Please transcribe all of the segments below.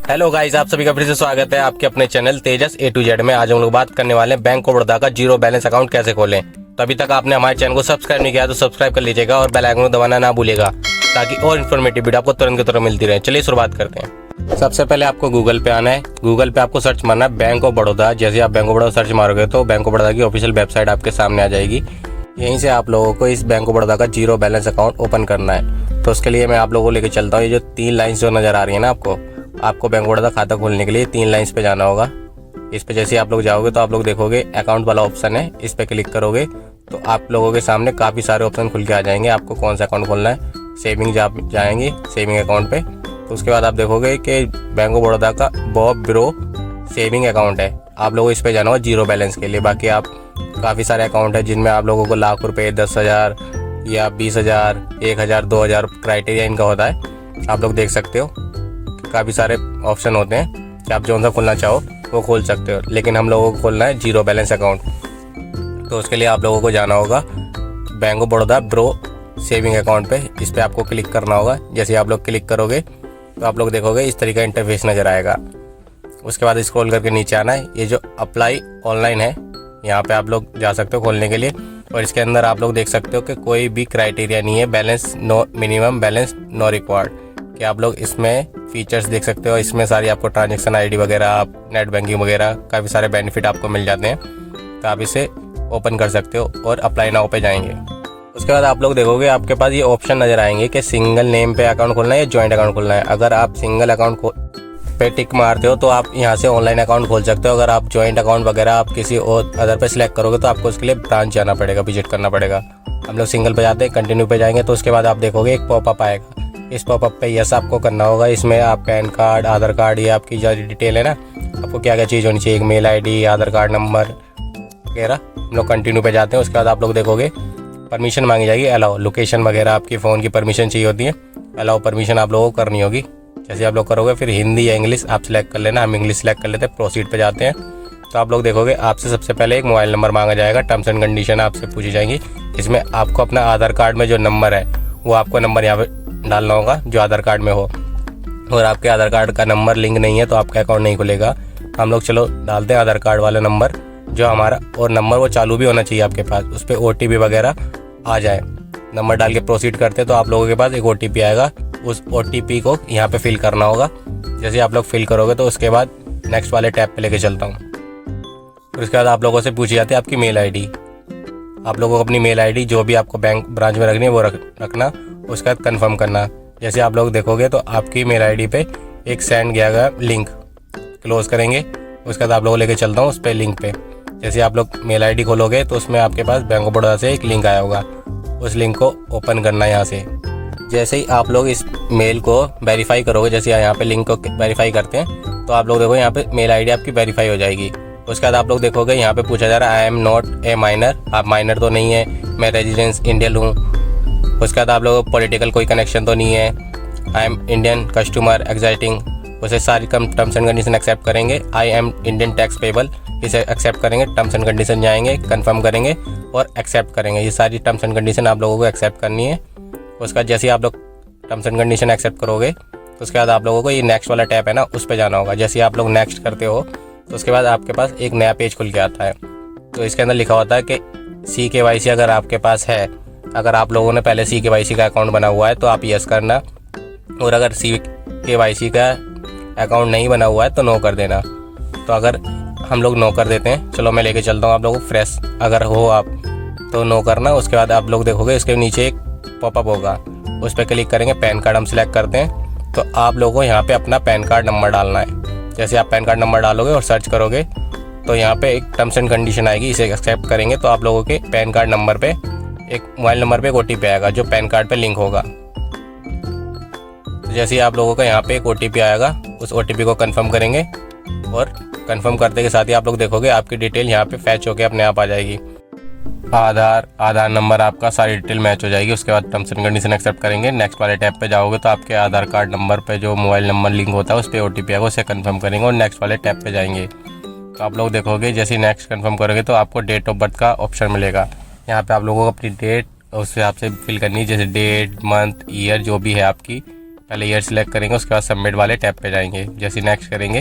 Hello guys, आप सभी का फिर से स्वागत है आपके अपने channel Tejas A to Z में। आज हम लोग बात करने वाले हैं बैंक ऑफ बड़ौदा का जीरो बैलेंस अकाउंट कैसे खोलें। तो अभी तक आपने हमारे चैनल को सब्सक्राइब नहीं किया तो सब्सक्राइब कर लीजिएगा और बेल आइकन को दबाना ना भूलिएगा ताकि और इन्फॉर्मेटिव वीडियो आपको तुरंत की तुरंत मिलती रहे। चलिए शुरुआत करते हैं। सबसे पहले आपको गूगल पे आना है। गूगल पे आपको सर्च मारना है बैंक ऑफ बड़ौदा। जैसे आप बैंक ऑफ बड़ौदा सर्च मारोगे तो बैंक ऑफ बड़ौदा की ऑफिशियल वेबसाइट आपके सामने आ जाएगी। यहीं से आप लोगों को इस बैंक ऑफ बड़ौदा का जीरो बैलेंस अकाउंट ओपन करना है। तो उसके लिए मैं आप लोगों को लेकर चलता हूँ। ये जो 3 लाइन्स जो नज़र आ रही है ना, आपको बैंक ऑफ बड़ौदा खाता खोलने के लिए 3 लाइन्स पे जाना होगा। इस पे जैसे आप लोग जाओगे तो आप लोग देखोगे अकाउंट वाला ऑप्शन है। इस पे क्लिक करोगे तो आप लोगों के सामने काफ़ी सारे ऑप्शन खुल के आ जाएंगे। आपको कौन सा अकाउंट खोलना है, सेविंग जाएंगे सेविंग अकाउंट पे। तो उसके बाद आप देखोगे कि बैंक ऑफ बड़ौदा का बॉब ब्रो सेविंग अकाउंट है। आप लोगों को इस पे जाना होगा जीरो बैलेंस के लिए। बाकी आप काफ़ी सारे अकाउंट है जिनमें आप लोगों को लाख रुपए, 10,000 या 20,000, 1,000, 2,000 क्राइटेरिया इनका होता है। आप लोग देख सकते हो काफ़ी सारे ऑप्शन होते हैं कि आप जो सा खोलना चाहो वो खोल सकते हो, लेकिन हम लोगों को खोलना है जीरो बैलेंस अकाउंट। तो उसके लिए आप लोगों को जाना होगा bank of Baroda bro saving account पे। इस पर आपको क्लिक करना होगा। जैसे आप लोग क्लिक करोगे तो आप लोग देखोगे इस तरीके का इंटरफेस नज़र आएगा। उसके बाद स्क्रॉल करके नीचे आना है। ये जो अप्लाई ऑनलाइन है यहाँ पे आप लोग जा सकते हो खोलने के लिए। और इसके अंदर आप लोग देख सकते हो कि कोई भी क्राइटेरिया नहीं है, balance no, minimum balance no required. कि आप लोग इसमें फीचर्स देख सकते हो। इसमें सारी आपको ट्रांजैक्शन आईडी वगैरह, आप नेट बैंकिंग वगैरह काफ़ी सारे बेनिफिट आपको मिल जाते हैं। तो आप इसे ओपन कर सकते हो और अप्लाई नाउ पे जाएंगे। उसके बाद आप लोग देखोगे आपके पास ये ऑप्शन नज़र आएंगे कि सिंगल नेम पे अकाउंट खोलना है या जॉइंट अकाउंट खोलना है। अगर आप सिंगल अकाउंट पे टिक मारते हो तो आप यहाँ से ऑनलाइन अकाउंट खोल सकते हो। अगर आप जॉइंट अकाउंट वगैरह आप किसी और अदर पे सिलेक्ट करोगे तो आपको उसके लिए ब्रांच जाना पड़ेगा, विजिट करना पड़ेगा। हम लोग सिंगल पे जाते हैं, कंटिन्यू पे जाएंगे तो उसके बाद आप देखोगे एक पॉपअप आएगा। इस पॉपअप पे यस आपको करना होगा। इसमें आप पैन कार्ड, आधार कार्ड, ये आपकी जो डिटेल है ना, आपको क्या क्या चीज़ होनी चाहिए, एक मेल ID, आधार कार्ड नंबर वगैरह। हम लोग कंटिन्यू पे जाते हैं। उसके बाद आप लोग देखोगे परमिशन मांगी जाएगी, अलाउ लोकेशन वगैरह, आपकी फ़ोन की परमिशन चाहिए होती है। अलाउ परमिशन आप लोगों को करनी होगी। जैसे आप लोग करोगे फिर हिंदी या इंग्लिश आप सिलेक्ट कर लेना। हम इंग्लिश सिलेक्ट कर लेते हैं, प्रोसीड पे जाते हैं। तो आप लोग देखोगे आपसे सबसे पहले एक मोबाइल नंबर मांगा जाएगा। टर्म्स एंड कंडीशन आपसे पूछी जाएंगी। इसमें आपको अपना आधार कार्ड में जो नंबर है वो आपको नंबर यहाँ पे डालना होगा जो आधार कार्ड में हो। और आपके आधार कार्ड का नंबर लिंक नहीं है तो आपका अकाउंट नहीं खुलेगा। हम लोग चलो डालते हैं आधार कार्ड वाला नंबर जो हमारा, और नंबर वो चालू भी होना चाहिए आपके पास, उस पर OTP वगैरह आ जाए। नंबर डाल के प्रोसीड करते हैं तो आप लोगों के पास एक OTP आएगा। उस OTP को यहाँ पे फिल करना होगा। जैसे आप लोग फिल करोगे तो उसके बाद नेक्स्ट वाले टैब पे लेके चलता हूँ। उसके बाद आप लोगों से पूछी जाती है आपकी मेल ID। आप लोगों को अपनी मेल ID जो भी आपको बैंक ब्रांच में रखनी है वो रखना। उसके बाद कन्फर्म करना। जैसे आप लोग देखोगे तो आपकी मेल ID पे एक सेंड किया गया लिंक, क्लोज करेंगे। उसके बाद आप लोगों को लेके चलता हूँ उस पर लिंक पे। जैसे आप लोग मेल ID खोलोगे तो उसमें आपके पास बैंक ऑफ बड़ौदा से एक लिंक आया होगा। उस लिंक को ओपन करना है यहाँ से। जैसे ही आप लोग इस मेल को वेरीफाई करोगे, जैसे यहाँ पे लिंक को वेरीफाई करते हैं तो आप लोग देखो यहाँ पे मेल ID आपकी वेरीफाई हो जाएगी। उसके बाद आप लोग देखोगे यहाँ पे पूछा जा रहा है I am not a minor. आप माइनर तो नहीं है, मैं रेजिडेंस इंडियन हूँ। उसके बाद आप लोग पॉलिटिकल कोई कनेक्शन तो नहीं है, I am Indian customer exciting. उसे सारी टर्म्स एंड कंडीशन एक्सेप्ट करेंगे। I am Indian tax payable, इसे एक्सेप्ट करेंगे। टर्म्स एंड कंडीशन जाएंगे, कंफर्म करेंगे और एक्सेप्ट करेंगे। ये सारी टर्म्स एंड कंडीशन आप लोगों को एक्सेप्ट करनी है। उसके बाद जैसे आप लोग टर्म्स एंड कंडीशन एक्सेप्ट करोगे तो उसके बाद आप लोगों को ये नेक्स्ट वाला टैब है ना, उस पर जाना होगा। जैसे आप लोग नेक्स्ट करते हो तो उसके बाद आपके पास एक नया पेज खुल के आता है। तो इसके अंदर लिखा होता है कि CKYC अगर आपके पास है, अगर आप लोगों ने पहले CKYC का अकाउंट बना हुआ है तो आप यस करना, और अगर CKYC का अकाउंट नहीं बना हुआ है तो नो कर देना। तो अगर हम लोग नो कर देते हैं, चलो मैं लेके चलता हूँ आप लोगों को। फ्रेश अगर हो आप तो नो करना। उसके बाद आप लोग देखोगे इसके नीचे एक पॉपअप होगा, उस पर क्लिक करेंगे। पैन कार्ड हम सिलेक्ट करते हैं तो आप लोगों को यहाँ पे अपना पैन कार्ड नंबर डालना है। जैसे आप पैन कार्ड नंबर डालोगे और सर्च करोगे तो यहाँ पे एक टर्म्स एंड कंडीशन आएगी, इसे एक्सेप्ट करेंगे तो आप लोगों के पैन कार्ड नंबर पे एक मोबाइल नंबर पे एक OTP आएगा जो पैन कार्ड पे लिंक होगा। तो जैसे ही आप लोगों का यहाँ पे एक OTP आएगा, उस OTP को कंफर्म करेंगे और कंफर्म करते के साथ ही आप लोग देखोगे आपकी डिटेल यहाँ पे फैच होकर अपने आप आ जाएगी। आधार नंबर आपका सारी डिटेल मैच हो जाएगी। उसके बाद टर्म्स एंड कंडीशन एक्सेप्ट करेंगे। नेक्स्ट वाले टैब पे जाओगे तो आपके आधार कार्ड नंबर पे जो मोबाइल नंबर लिंक होता है उस पर OTP आएगा, उसे कंफर्म करेंगे और नेक्स्ट वाले टैब पे जाएंगे। तो आप लोग देखोगे जैसे नेक्स्ट कंफर्म करोगे तो आपको डेट ऑफ बर्थ का ऑप्शन मिलेगा। यहाँ पे आप लोगों को अपनी डेट उस हिसाब से फिल करनी है, जैसे डेट, मंथ, ईयर जो भी है आपकी पहले ईयर सिलेक्ट करेंगे, उसके बाद सबमिट वाले टैब पे जाएंगे। जैसे नेक्स्ट करेंगे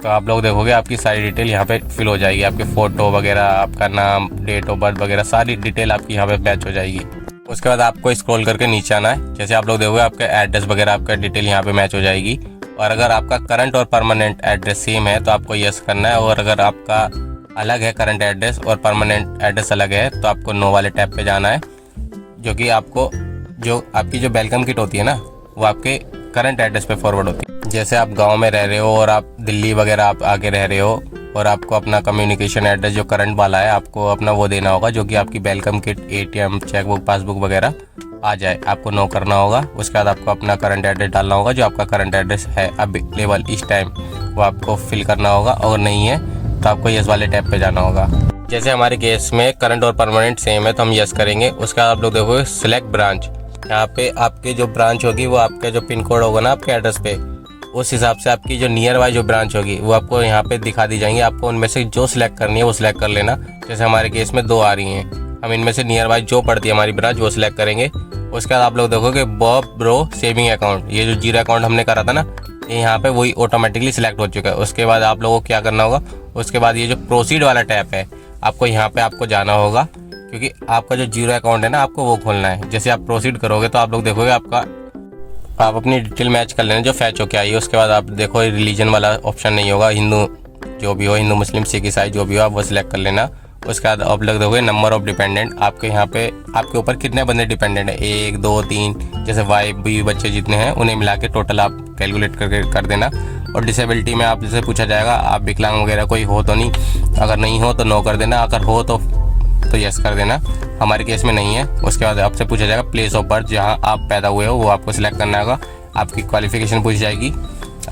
तो आप लोग देखोगे आपकी सारी डिटेल यहाँ पे फिल हो जाएगी। आपके फ़ोटो वगैरह, आपका नाम, डेट ऑफ बर्थ वगैरह सारी डिटेल आपकी यहाँ पे मैच हो जाएगी। उसके बाद आपको स्क्रॉल करके नीचे आना है। जैसे आप लोग देखोगे आपका एड्रेस वगैरह आपका डिटेल यहाँ पे मैच हो जाएगी। और अगर आपका करंट और परमानेंट एड्रेस सेम है तो आपको यस करना है, और अगर आपका अलग है करंट एड्रेस और परमानेंट एड्रेस अलग है तो आपको नो वाले टैब पे जाना है, जो कि आपको जो आपकी जो वेलकम किट होती है ना वो आपके करंट एड्रेस पे फॉरवर्ड होती है। जैसे आप गांव में रह रहे हो और आप दिल्ली वगैरह आप आगे रह रहे हो और आपको अपना कम्युनिकेशन एड्रेस जो करंट वाला है आपको अपना वो देना होगा, जो कि आपकी welcome kit, ATM, chequebook, passbook वगैरह आ जाए, आपको नो करना होगा। उसके बाद आपको अपना करंट एड्रेस डालना होगा, जो आपका करंट एड्रेस है अवेलेबल इस टाइम वो आपको फिल करना होगा, और नहीं है तो आपको यस वाले टैब पे जाना होगा। जैसे हमारे केस में करंट और परमानेंट सेम है तो हम यस करेंगे। उसके बाद आप लोग देखोगे सिलेक्ट ब्रांच, यहाँ पे आपकी जो ब्रांच होगी वो आपका जो पिन कोड होगा ना आपके एड्रेस पे, उस हिसाब से आपकी जो नियर बाय जो ब्रांच होगी वो आपको यहाँ पे दिखा दी जाएंगी। आपको उनमें से जो सिलेक्ट करनी है वो सिलेक्ट कर लेना। जैसे हमारे केस में 2 आ रही हैं, हम इनमें से नियर बाय जो पड़ती है हमारी ब्रांच वो सिलेक्ट करेंगे। उसके बाद आप लोग देखोगे बॉब ब्रो सेविंग अकाउंट, ये जो जीरो अकाउंट हमने करा था ना, ये यहाँ पे वही ऑटोमेटिकली सिलेक्ट हो चुका है। उसके बाद आप लोगों को क्या करना होगा, उसके बाद ये जो प्रोसीड वाला टैब है आपको यहाँ पे आपको जाना होगा, क्योंकि आपका जो जीरो अकाउंट है ना आपको वो खोलना है। जैसे आप प्रोसीड करोगे तो आप लोग देखोगे आपका आप अपनी डिटेल मैच कर लेना जो फैच होके आई है। उसके बाद आप देखो रिलीजन वाला ऑप्शन नहीं होगा, हिंदू जो भी हो, हिंदू मुस्लिम सिख ईसाई जो भी हो आप वो सिलेक्ट कर लेना। उसके बाद आप लोग देखोगे नंबर ऑफ डिपेंडेंट, आपके यहाँ पे आपके ऊपर कितने बंदे डिपेंडेंट है, 1 2 3, जैसे वाइफ भी बच्चे जितने हैं उन्हें मिला के टोटल आप कैलकुलेट करके कर देना। और डिसेबिलिटी में आप जैसे पूछा जाएगा आप विकलांग वगैरह कोई हो तो नहीं, अगर नहीं हो तो नो कर देना, अगर हो तो यस कर देना। हमारे केस में नहीं है। उसके बाद आपसे पूछा जाएगा प्लेस ऑफ बर्थ, जहाँ आप पैदा हुए हो वो आपको सिलेक्ट करना होगा। आपकी क्वालिफिकेशन पूछी जाएगी,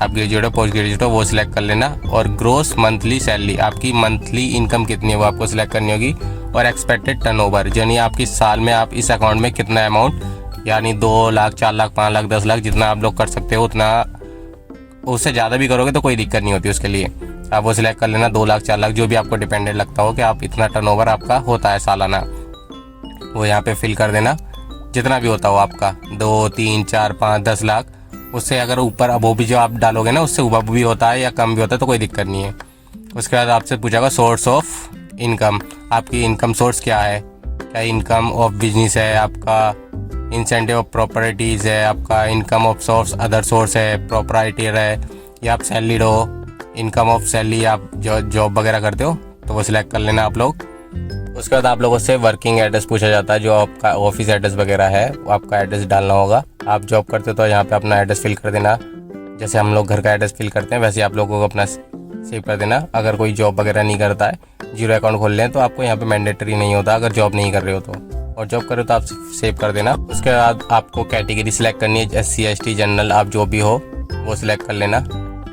आप ग्रेजुएट हो पोस्ट ग्रेजुएट हो वो सिलेक्ट कर लेना। और ग्रोस मंथली सैलरी, आपकी मंथली इनकम कितनी है वो आपको सिलेक्ट करनी होगी। और एक्सपेक्टेड टर्नओवर, यानी आपकी साल में आप इस अकाउंट में कितना अमाउंट, यानी 2 लाख 4 लाख 5 लाख 10 लाख जितना आप लोग कर सकते हो उतना, उससे ज़्यादा भी करोगे तो कोई दिक्कत नहीं होती उसके लिए, आप वो सिलेक्ट कर लेना। 2 लाख 4 लाख जो भी आपको डिपेंडेंट लगता हो कि आप इतना टर्नओवर आपका होता है सालाना, वो यहाँ पे फिल कर देना। जितना भी होता हो आपका 2 3 4 5 10 लाख, उससे अगर ऊपर अब वो भी जो आप डालोगे ना उससे ऊपर भी होता है या कम भी होता है तो कोई दिक्कत नहीं है। उसके बाद आपसे पूछेगा सोर्स ऑफ इनकम, आपकी इनकम सोर्स क्या है, क्या इनकम ऑफ बिजनेस है, आपका इंसेंटिव ऑफ प्रॉपर्टीज़ है, आपका income of source other source है, प्रोप्राइटर है, या आप सैलरीड हो, इनकम ऑफ सैलरी आप जो जॉब वगैरह करते हो तो वो सिलेक्ट कर लेना आप लोग। उसके बाद आप लोगों से वर्किंग एड्रेस पूछा जाता है, जो आपका ऑफिस एड्रेस वगैरह है वो आपका एड्रेस डालना होगा। आप जॉब करते हो तो यहाँ पे अपना एड्रेस फिल कर देना, जैसे हम लोग घर का एड्रेस फिल करते हैं वैसे आप लोगों को अपना सेव कर देना। अगर कोई जॉब वगैरह नहीं करता है, जीरो अकाउंट खोल लें तो आपको यहाँ पे मैंडेटरी नहीं होता अगर जॉब नहीं कर रहे हो तो, और जॉब करो तो आप सेव कर देना। उसके बाद आपको कैटेगरी सिलेक्ट करनी है, SC ST जनरल आप जो भी हो वो सिलेक्ट कर लेना।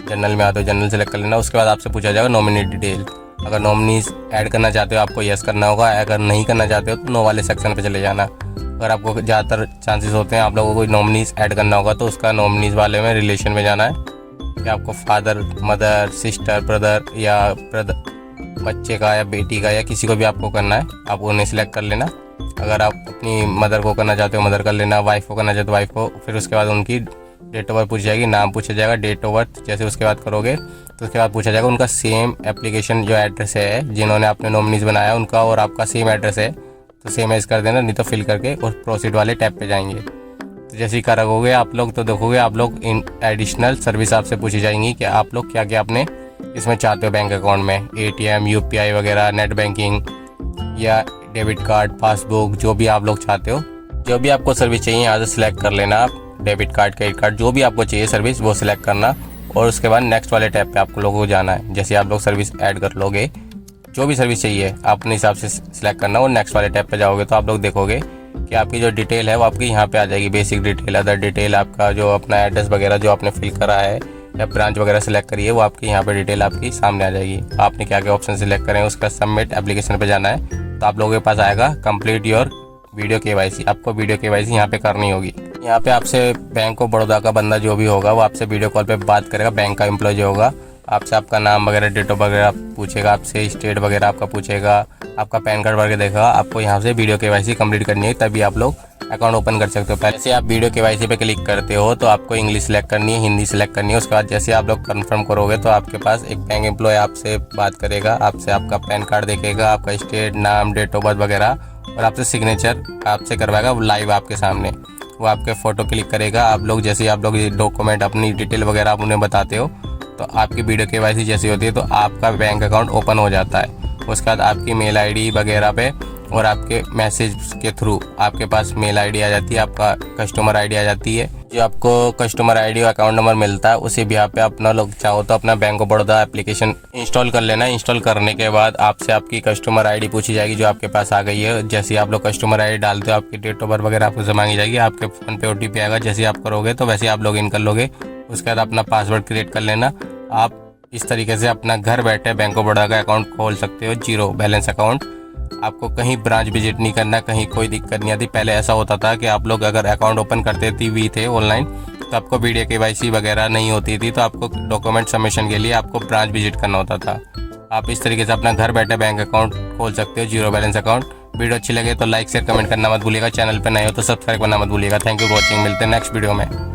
जनरल में आते हो जनरल सेलेक्ट कर लेना। उसके बाद आपसे पूछा जाएगा नॉमिनी डिटेल, अगर नॉमिनीज ऐड करना चाहते हो आपको यस करना होगा, अगर नहीं करना चाहते हो तो नो वाले सेक्शन पे चले जाना। अगर आपको ज़्यादातर चांसेस होते हैं आप लोगों को नॉमिनीज ऐड करना होगा तो उसका नॉमिनीज वाले में रिलेशन में जाना है कि आपको फादर मदर सिस्टर ब्रदर या बच्चे का या बेटी का या किसी को भी आपको करना है, आप उन्हें सिलेक्ट कर लेना। अगर आप अपनी मदर को करना चाहते हो मदर कर लेना, वाइफ को करना चाहते हो वाइफ को। फिर उसके बाद उनकी डेट ऑफ बर्थ पूछी जाएगी, नाम पूछा जाएगा, डेट ऑफ बर्थ। जैसे उसके बाद करोगे तो उसके बाद पूछा जाएगा उनका सेम एप्लीकेशन जो एड्रेस है जिन्होंने आपने नॉमिनीज बनाया उनका और आपका सेम एड्रेस है तो सेम एज कर देना, नहीं तो फिल करके और प्रोसीड वाले टैब पे जाएंगे। तो जैसे ही करोगे आप लोग तो देखोगे आप लोग इन एडिशनल सर्विस आपसे पूछी जाएंगी कि आप लोग क्या क्या अपने इसमें चाहते हो बैंक अकाउंट में, ATM UPI वगैरह, नेट बैंकिंग या डेबिट कार्ड, पासबुक, जो भी आप लोग चाहते हो, जो भी आपको सर्विस चाहिए यहाँ से सिलेक्ट कर लेना आप। डेबिट कार्ड क्रेडिट कार्ड जो भी आपको चाहिए सर्विस वो सिलेक्ट करना और उसके बाद नेक्स्ट वाले टैब पे आपको लोगों को जाना है। जैसे आप लोग सर्विस ऐड कर लोगे, जो भी सर्विस चाहिए आप अपने हिसाब से सिलेक्ट करना और नेक्स्ट वाले टैब पे जाओगे तो आप लोग देखोगे कि आपकी जो डिटेल है वो आपकी यहाँ पे आ जाएगी, बेसिक डिटेल, अदर डिटेल, आपका जो अपना एड्रेस वगैरह जो आपने फिल करा है या ब्रांच वगैरह सिलेक्ट करी है वो आपकी यहाँ पे डिटेल आपकी सामने आ जाएगी। आपने क्या क्या ऑप्शन सिलेक्ट करें उसका सबमिट एप्लीकेशन पे जाना है तो आप लोगों के पास आएगा कंप्लीट योर वीडियो KYC। आपको वीडियो KYC यहाँ पे करनी होगी। यहाँ पे आपसे बैंक ऑफ बड़ौदा का बंदा जो भी होगा वो आपसे वीडियो कॉल पे बात करेगा, बैंक का एम्प्लॉय जो होगा आपसे आपका नाम वगैरह डेट ऑफ वगैरह पूछेगा, आपसे स्टेट वगैरह आपका पूछेगा, आपका पैन कार्ड वगैरह देखेगा। आपको यहाँ से वीडियो KYC कंप्लीट करनी है तभी आप लोग अकाउंट ओपन कर सकते हो। पहले से आप वीडियो केवाईसी पे क्लिक करते हो तो आपको इंग्लिश सेलेक्ट करनी है, हिंदी सेलेक्ट करनी है। उसके बाद जैसे आप लोग कंफर्म करोगे तो आपके पास एक बैंक एम्प्लॉय आपसे बात करेगा, आपसे आपका पैन कार्ड देखेगा, आपका स्टेट, नाम, डेट ऑफ बर्थ वगैरह, और आपसे सिग्नेचर आपसे करवाएगा लाइव आपके सामने। वो आपके फ़ोटो क्लिक करेगा। आप लोग जैसे आप लोग डॉक्यूमेंट अपनी डिटेल वगैरह आप उन्हें बताते हो तो आपकी वीडियो केवाईसी जैसी होती है तो आपका बैंक अकाउंट ओपन हो जाता है। उसके बाद आपकी मेल आईडी वगैरह पे और आपके मैसेज के थ्रू आपके पास मेल आईडी आ जाती है, आपका कस्टमर आईडी आ जाती है। जो आपको कस्टमर आईडी और अकाउंट नंबर मिलता है उसी भी यहाँ पे अपना लोग चाहो तो अपना bank of Baroda application install कर लेना। इंस्टॉल करने के बाद आपसे आपकी कस्टमर आईडी पूछी जाएगी जो आपके पास आ गई है। जैसे आप लोग कस्टमर आईडी डालते हो आपकी डेट ऑफ बर्थ वगैरह आपको मांगी जाएगी, आपके फ़ोन पे OTP आएगा। जैसे आप करोगे तो वैसे आप लॉगिन कर लोगे। उसके बाद अपना पासवर्ड क्रिएट कर लेना। आप इस तरीके से अपना घर बैठे बैंक ऑफ बड़ौदा का अकाउंट खोल सकते हो, जीरो बैलेंस अकाउंट। आपको कहीं ब्रांच विजिट नहीं करना, कहीं कोई दिक्कत नहीं आती। पहले ऐसा होता था कि आप लोग अगर अकाउंट ओपन करते थे ऑनलाइन तो आपको वीडियो केवाईसी वगैरह नहीं होती थी, तो आपको डॉक्यूमेंट सबमिशन के लिए आपको ब्रांच विजिट करना होता था। आप इस तरीके से अपना घर बैठे बैंक अकाउंट खोल सकते हो, जीरो बैलेंस अकाउंट। वीडियो अच्छी लगे तो लाइक शेयर कमेंट करना मत भूलिएगा। चैनल पर नए हो तो सब्सक्राइब करना मत भूलिएगा। Thank you for watching. मिलते हैं नेक्स्ट वीडियो में।